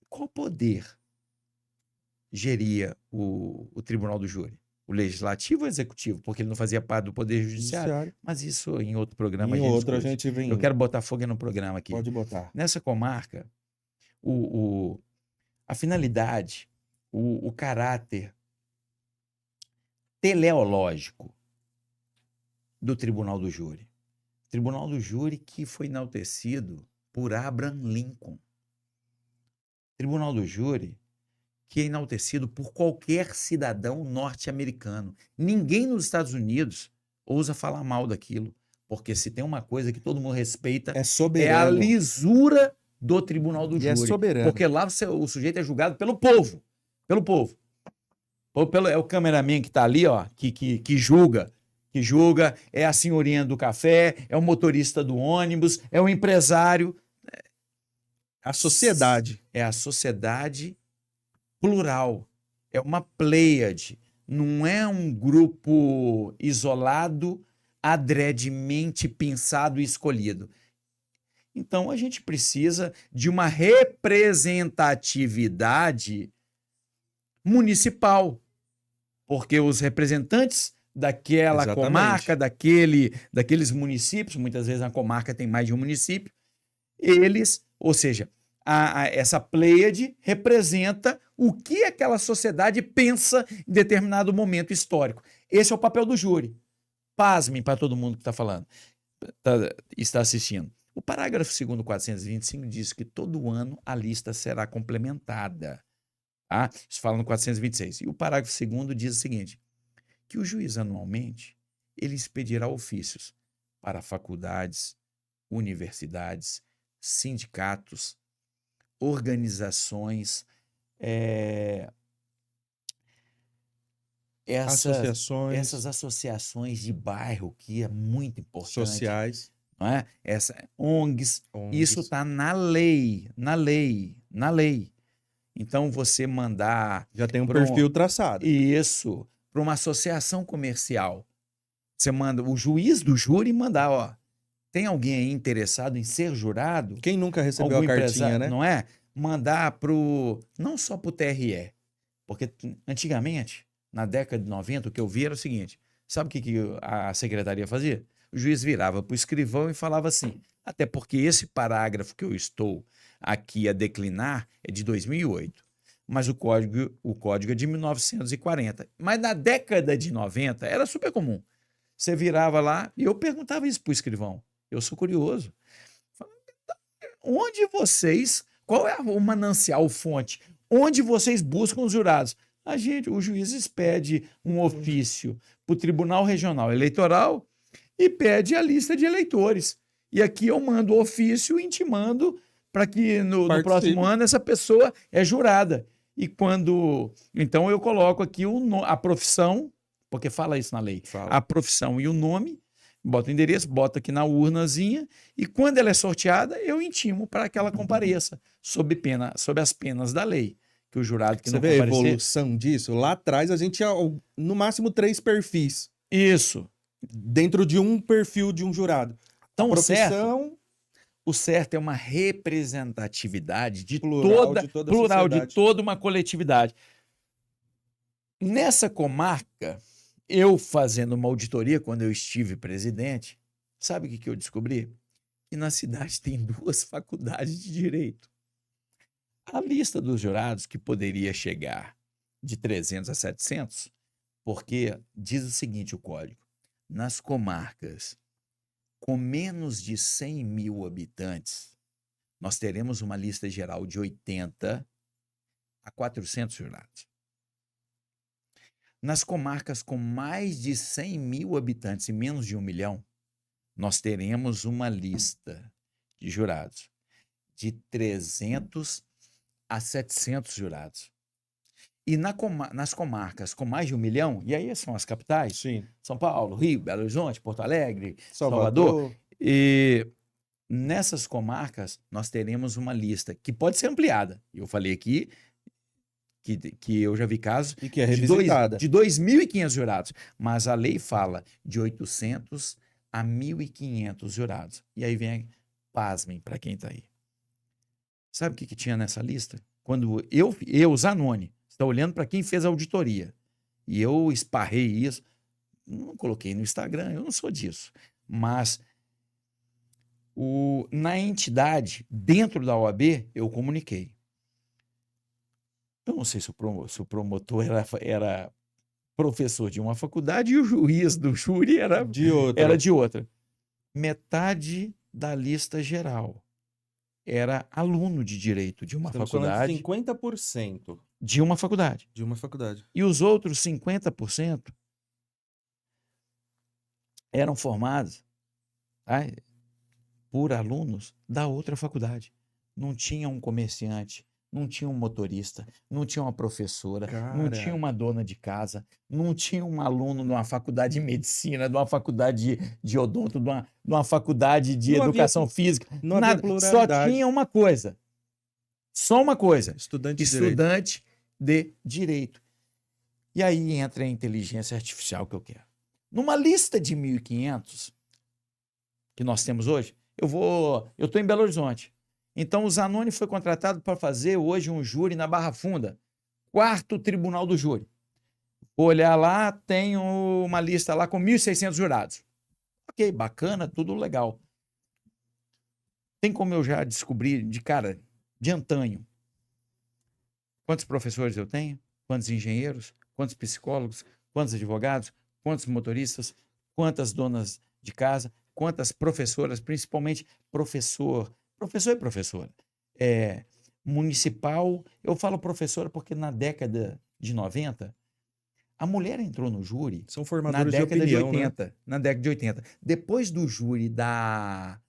qual poder geria o Tribunal do Júri? O legislativo ou o executivo? Porque ele não fazia parte do Poder Judiciário. Mas isso em outro programa a gente vem. Eu quero botar fogo no programa aqui. Pode botar. Nessa comarca, a finalidade, o caráter teleológico do Tribunal do Júri. Tribunal do Júri que foi enaltecido por Abraham Lincoln. Tribunal do Júri que é enaltecido por qualquer cidadão norte-americano. Ninguém nos Estados Unidos ousa falar mal daquilo, porque se tem uma coisa que todo mundo respeita, é soberano. É a lisura do Tribunal do Júri. É soberano. Porque lá o sujeito é julgado pelo povo. Pelo povo. É o cameraman que está ali, ó, que julga. Que julga, é a senhorinha do café, é o motorista do ônibus, é o empresário. A sociedade. É a sociedade plural. é uma pleiade, não é um grupo isolado, adredemente pensado e escolhido. Então, a gente precisa de uma representatividade municipal, porque os representantes daquela comarca, Exatamente. daqueles municípios, muitas vezes a comarca tem mais de um município, eles, ou seja, essa pleiade representa o que aquela sociedade pensa em determinado momento histórico. Esse é o papel do júri. Pasmem para todo mundo que está falando, está assistindo. O parágrafo 2º do 425 diz que todo ano a lista será complementada. Tá? Isso fala no 426. E o parágrafo 2º diz o seguinte, que o juiz anualmente ele expedirá ofícios para faculdades, universidades, sindicatos, organizações, essas associações de bairro, que é muito importante, sociais, não é? ONGs, isso está na lei. Então, você mandar... Já tem um perfil traçado. Isso, para uma associação comercial. Você manda o juiz do júri mandar, ó, tem alguém aí interessado em ser jurado? Quem nunca recebeu a cartinha, né? Não é? Mandar não só para o TRE, porque antigamente, na década de 90, o que eu vi era o seguinte, sabe o que a secretaria fazia? O juiz virava para o escrivão e falava assim, até porque esse parágrafo que eu estou aqui a declinar é de 2008, mas o código é de 1940. Mas na década de 90 era super comum. Você virava lá e eu perguntava isso para o escrivão. Eu sou curioso. Onde vocês... Qual é o manancial, fonte? Onde vocês buscam os jurados? O juiz expede um ofício para o Tribunal Regional Eleitoral e pede a lista de eleitores. E aqui eu mando o ofício intimando para que no próximo ano essa pessoa é jurada. E quando... Então eu coloco aqui a profissão, porque fala isso na lei, a profissão e o nome, bota o endereço, bota aqui na urnazinha, e quando ela é sorteada, eu intimo para que ela compareça, sob as penas da lei. Que o jurado que Você não vê comparecer... a evolução disso? Lá atrás a gente tinha no máximo 3 perfis. Isso. Dentro de um perfil de um jurado. Então, a profissão... O certo é uma representatividade de plural de toda uma coletividade. Nessa comarca, eu fazendo uma auditoria, quando eu estive presidente, sabe o que eu descobri? Que na cidade tem 2 faculdades de direito. A lista dos jurados, que poderia chegar de 300 a 700, porque diz o seguinte o código, nas comarcas com menos de 100 mil habitantes, nós teremos uma lista geral de 80 a 400 jurados. Nas comarcas com mais de 100 mil habitantes e menos de 1 milhão, nós teremos uma lista de jurados de 300 a 700 jurados. E nas comarcas com mais de 1 milhão, e aí são as capitais, sim, São Paulo, Rio, Belo Horizonte, Porto Alegre, Salvador. E nessas comarcas nós teremos uma lista que pode ser ampliada. Eu falei aqui que eu já vi casos e que é revisitada. de 2.500 jurados, mas a lei fala de 800 a 1.500 jurados. E aí vem, pasmem para quem está aí. Sabe o que tinha nessa lista? Quando eu Zanoni, está olhando para quem fez a auditoria, e eu esparrei isso, não coloquei no Instagram, eu não sou disso, mas na entidade, dentro da OAB, eu comuniquei. Eu não sei se o promotor era professor de uma faculdade e o juiz do júri era de outra. Metade da lista geral era aluno de direito de uma faculdade. 50% de uma faculdade. De uma faculdade. E os outros 50% eram formados, tá, por alunos da outra faculdade. Não tinha um comerciante, não tinha um motorista, não tinha uma professora, não tinha uma dona de casa, não tinha um aluno de uma faculdade de medicina, de uma faculdade de odonto, de uma faculdade de educação física. Nada, só tinha uma coisa. Só uma coisa. Estudante de direito. E aí entra a inteligência artificial que eu quero. Numa lista de 1.500 que nós temos hoje, eu estou em Belo Horizonte. Então, o Zanoni foi contratado para fazer hoje um júri na Barra Funda, 4º tribunal do júri. Vou olhar lá, tem uma lista lá com 1.600 jurados. Ok, bacana, tudo legal. Tem como eu já descobrir de cara, de antanho, quantos professores eu tenho, quantos engenheiros, quantos psicólogos, quantos advogados, quantos motoristas, quantas donas de casa, quantas professoras, principalmente professor e professora. Municipal, eu falo professora porque na década de 90, a mulher entrou no júri São na formadores de década de opinião, né? 80. Na década de 80. Depois do júri da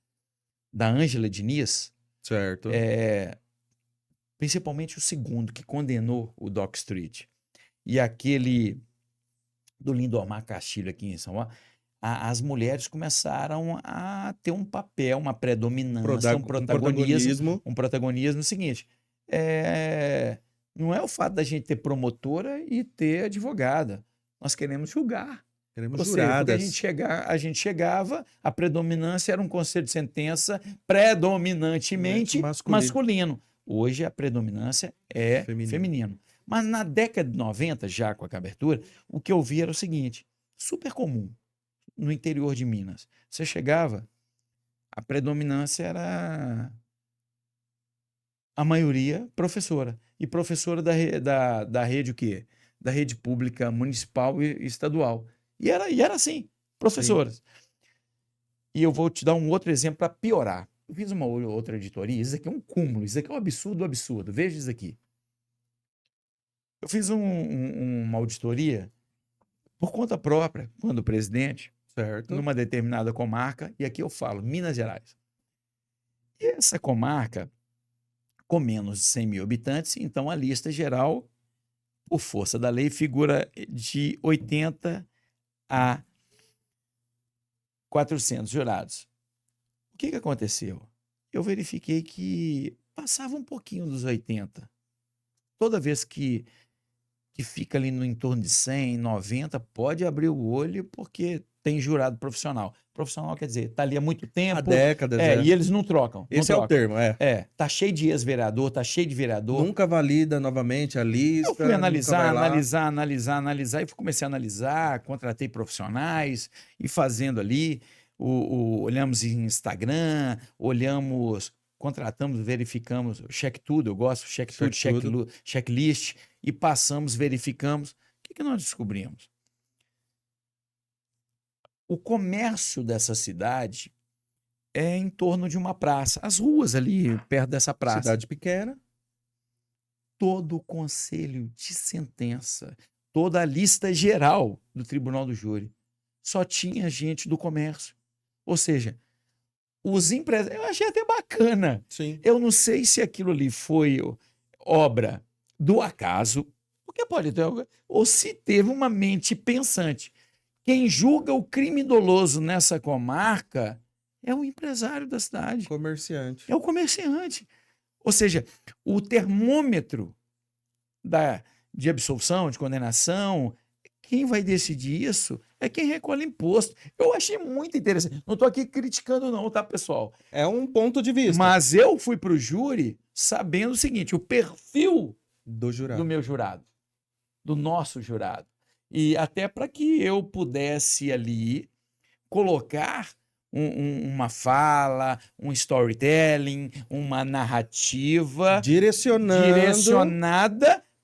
Ângela Diniz, Certo. principalmente o segundo, que condenou o Doc Street, e aquele do Lindomar Castilho aqui em São Paulo, as mulheres começaram a ter um papel, uma predominância, um protagonismo. protagonismo seguinte. Não é o fato da gente ter promotora e ter advogada. Nós queremos julgar. Queremos Ou seja, porque juradas. a gente chegava, a predominância era um conselho de sentença predominantemente masculino. Hoje a predominância é feminino. Mas na década de 90, já com a abertura, o que eu vi era o seguinte, super comum no interior de Minas. Você chegava, a predominância era a maioria professora. E professora da rede o quê? Da rede pública municipal e estadual. E era assim, professoras. Sim. E eu vou te dar um outro exemplo para piorar. Eu fiz uma outra editoria, isso aqui é um cúmulo, isso aqui é um absurdo. Veja isso aqui. Eu fiz uma auditoria por conta própria, quando presidente, certo, numa determinada comarca, e aqui eu falo, Minas Gerais. E essa comarca, com menos de 100 mil habitantes, então a lista geral, por força da lei, figura de 80 a 400 jurados. O que aconteceu? Eu verifiquei que passava um pouquinho dos 80. Toda vez que fica ali no entorno de 100, 90, pode abrir o olho porque tem jurado profissional. Profissional quer dizer, está ali há muito tempo. Há décadas. E eles não trocam. Esse é o termo, tá cheio de ex-vereador, tá cheio de vereador. Nunca valida novamente a lista. Eu fui analisar, e comecei a analisar, contratei profissionais, e fazendo ali, olhamos em Instagram, contratamos, verificamos, check tudo, eu gosto, check tudo, checklist, e passamos, verificamos. O que nós descobrimos? O comércio dessa cidade é em torno de uma praça. As ruas ali, perto dessa praça. Cidade pequena. Todo o conselho de sentença, toda a lista geral do Tribunal do Júri, só tinha gente do comércio. Ou seja, os empresários... Eu achei até bacana. Sim. Eu não sei se aquilo ali foi obra do acaso, porque pode ter, ou se teve uma mente pensante. Quem julga o crime doloso nessa comarca é o empresário da cidade. Comerciante. É o comerciante. Ou seja, o termômetro de absolvição, de condenação, quem vai decidir isso é quem recolhe imposto. Eu achei muito interessante. Não estou aqui criticando não, tá, pessoal? É um ponto de vista. Mas eu fui para o júri sabendo o seguinte, o perfil do meu jurado, do nosso jurado. E até para que eu pudesse ali colocar uma fala, um storytelling, uma narrativa direcionada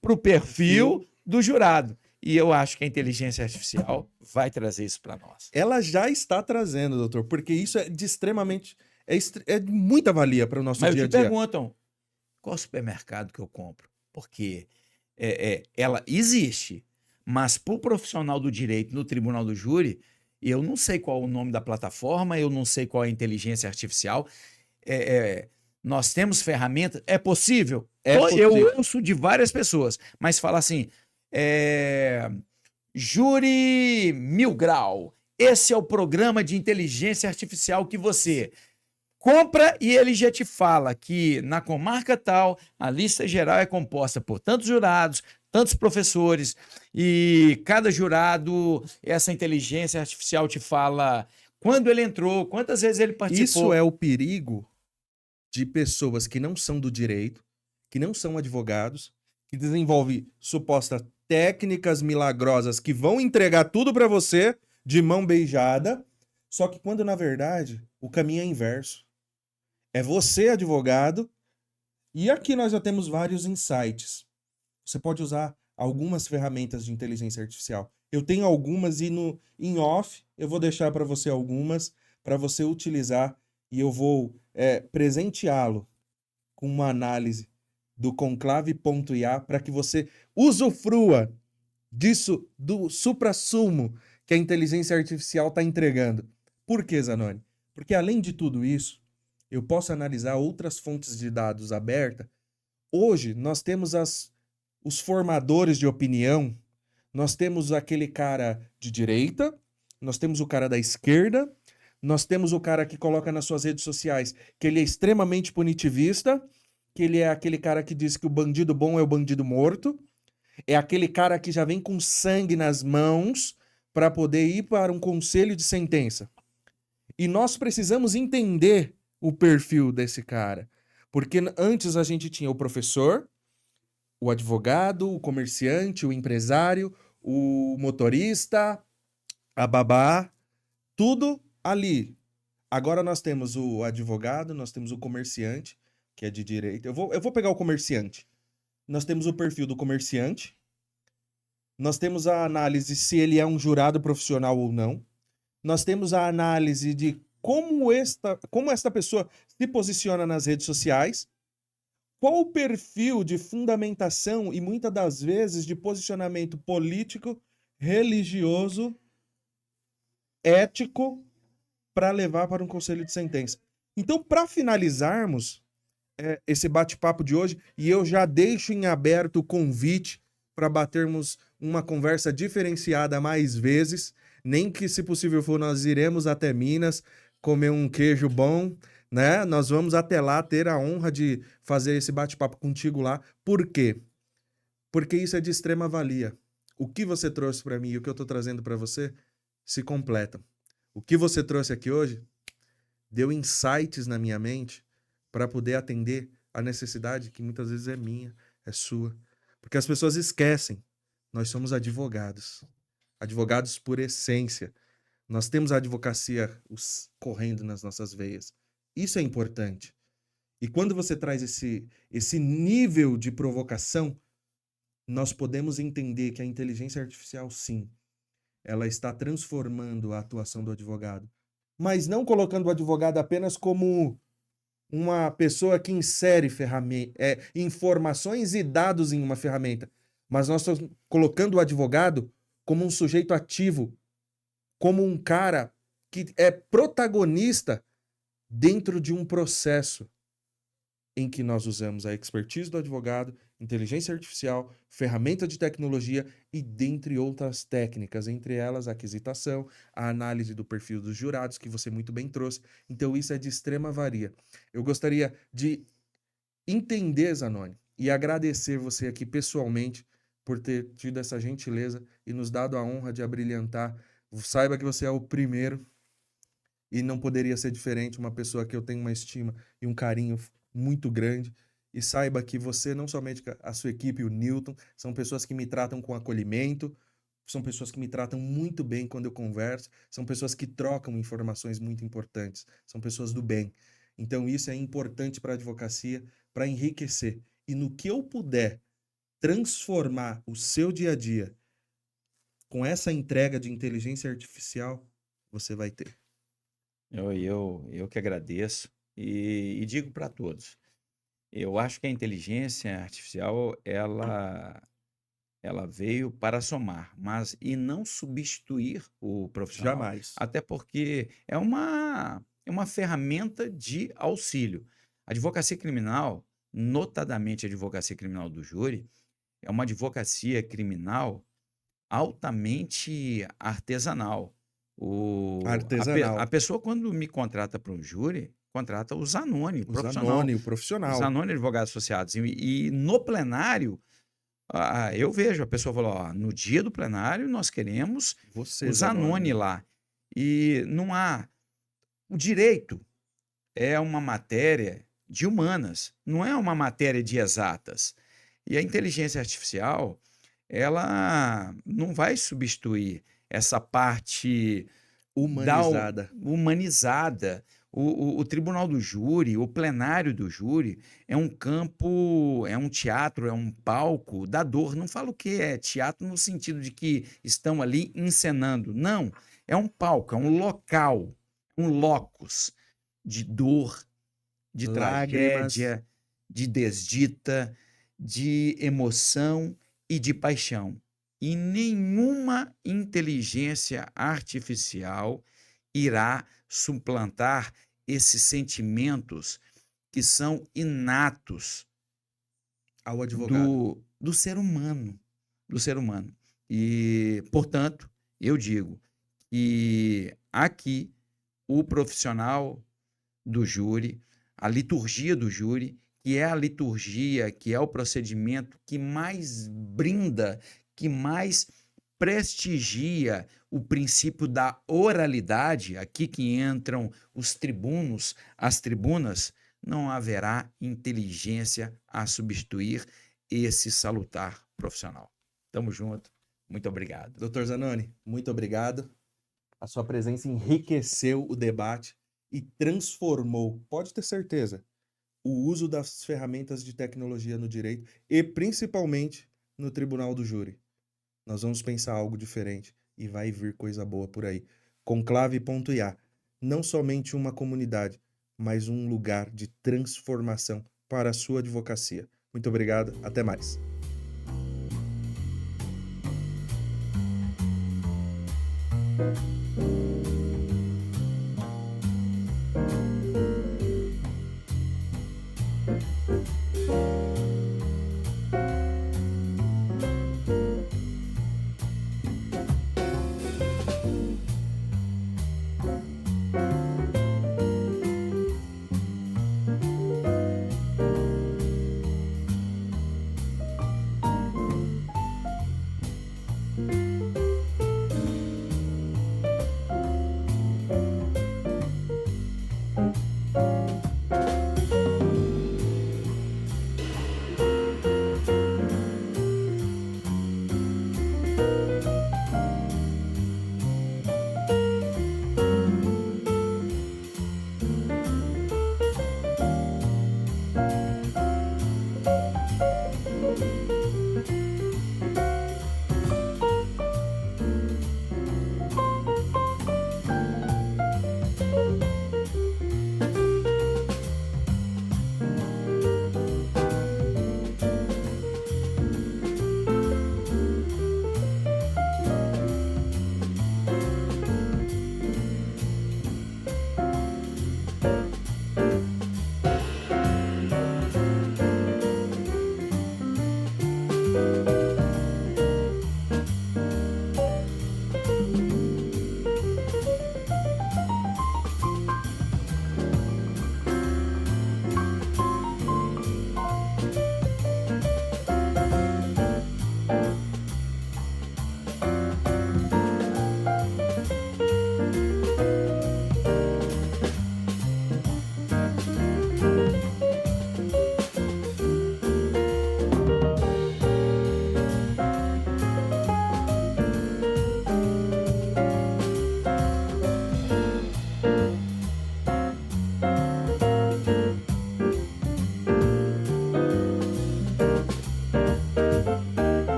para o perfil do jurado. E eu acho que a inteligência artificial vai trazer isso para nós. Ela já está trazendo, doutor, porque isso é de extremamente... É de muita valia para o nosso dia a dia. Mas te perguntam, qual supermercado que eu compro? Porque ela existe, mas para o profissional do direito no tribunal do júri, eu não sei qual o nome da plataforma, eu não sei qual é a inteligência artificial. Nós temos ferramentas, é possível? Eu ouço de várias pessoas, mas fala assim, Júri 1000 Grau, esse é o programa de inteligência artificial que você compra e ele já te fala que na comarca tal, a lista geral é composta por tantos jurados, tantos professores, e cada jurado, essa inteligência artificial te fala quando ele entrou, quantas vezes ele Isso participou. é o perigo de pessoas que não são do direito, que não são advogados, que desenvolvem supostas técnicas milagrosas que vão entregar tudo para você de mão beijada, só que quando na verdade o caminho é inverso. É você, advogado, e aqui nós já temos vários insights. Você pode usar algumas ferramentas de inteligência artificial. Eu tenho algumas e no em off eu vou deixar para você algumas para você utilizar e eu vou presenteá-lo com uma análise do conclave.ia para que você usufrua disso, do suprassumo que a inteligência artificial está entregando. Por que, Zanoni? Porque além de tudo isso, eu posso analisar outras fontes de dados abertas. Hoje, nós temos os formadores de opinião, nós temos aquele cara de direita, nós temos o cara da esquerda, nós temos o cara que coloca nas suas redes sociais que ele é extremamente punitivista, que ele é aquele cara que diz que o bandido bom é o bandido morto, é aquele cara que já vem com sangue nas mãos para poder ir para um conselho de sentença. E nós precisamos entender o perfil desse cara. Porque antes a gente tinha o professor, o advogado, o comerciante, o empresário, o motorista, a babá, tudo ali. Agora nós temos o advogado, nós temos o comerciante, que é de direito. Eu vou pegar o comerciante. Nós temos o perfil do comerciante, nós temos a análise se ele é um jurado profissional ou não, nós temos a análise de como esta pessoa se posiciona nas redes sociais, qual o perfil de fundamentação e muitas das vezes de posicionamento político, religioso, ético para levar para um conselho de sentença. Então, para finalizarmos esse bate-papo de hoje, e eu já deixo em aberto o convite para batermos uma conversa diferenciada mais vezes, nem que, se possível for, nós iremos até Minas comer um queijo bom, né? Nós vamos até lá ter a honra de fazer esse bate-papo contigo lá. Por quê? Porque isso é de extrema valia. O que você trouxe para mim e o que eu estou trazendo para você se completam. O que você trouxe aqui hoje deu insights na minha mente para poder atender a necessidade que muitas vezes é minha, é sua. Porque as pessoas esquecem. Nós somos advogados. Advogados por essência. Nós temos a advocacia correndo nas nossas veias. Isso é importante. E quando você traz esse nível de provocação, nós podemos entender que a inteligência artificial, sim, ela está transformando a atuação do advogado. Mas não colocando o advogado apenas como uma pessoa que insere informações e dados em uma ferramenta. Mas nós estamos colocando o advogado como um sujeito ativo, como um cara que é protagonista dentro de um processo em que nós usamos a expertise do advogado, inteligência artificial, ferramenta de tecnologia e dentre outras técnicas, entre elas a aquisitação, a análise do perfil dos jurados, que você muito bem trouxe. Então isso é de extrema valia. Eu gostaria de entender, Zanoni, e agradecer você aqui pessoalmente por ter tido essa gentileza e nos dado a honra de abrilhantar. Saiba que você é o primeiro e não poderia ser diferente, uma pessoa que eu tenho uma estima e um carinho muito grande. E saiba que você, não somente a sua equipe, o Newton, são pessoas que me tratam com acolhimento, são pessoas que me tratam muito bem quando eu converso, são pessoas que trocam informações muito importantes, são pessoas do bem. Então isso é importante para a advocacia, para enriquecer. E no que eu puder transformar o seu dia a dia com essa entrega de inteligência artificial, você vai ter. Eu que agradeço e digo para todos, eu acho que a inteligência artificial, ela veio para somar, mas e não substituir o profissional. Jamais. Até porque é uma ferramenta de auxílio. A advocacia criminal, notadamente a advocacia criminal do júri, é uma advocacia criminal altamente artesanal. A Artesanal. pessoa, quando me contrata para um júri, contrata o Zanoni, O profissional. Zanoni, o O profissional. Zanoni Advogados Associados. E no plenário, eu vejo a pessoa falou, ó, no dia do plenário nós queremos Você, o Zanoni lá. E não há... O direito é uma matéria de humanas, não é uma matéria de exatas. E a inteligência artificial, ela não vai substituir essa parte Humanizada. humanizada. O tribunal do júri, o plenário do júri é um campo, é um teatro, é um palco da dor. Não falo o que é teatro no sentido de que estão ali encenando. Não, é um palco, é um local, um locus de dor, de Lágrimas. tragédia, de desdita, de emoção e de paixão. E nenhuma inteligência artificial irá suplantar esses sentimentos que são inatos Ao advogado. do ser humano, do ser humano. E, portanto, eu digo que aqui o profissional do júri, a liturgia do júri, que é a liturgia, que é o procedimento que mais brinda, que mais prestigia o princípio da oralidade, aqui que entram os tribunos, as tribunas, não haverá inteligência a substituir esse salutar profissional. Tamo junto. Muito obrigado. Dr. Zanoni, muito obrigado. A sua presença enriqueceu o debate e transformou, pode ter certeza, o uso das ferramentas de tecnologia no direito e principalmente no tribunal do júri. Nós vamos pensar algo diferente e vai vir coisa boa por aí. Conclave.ia, não somente uma comunidade, mas um lugar de transformação para a sua advocacia. Muito obrigado, até mais.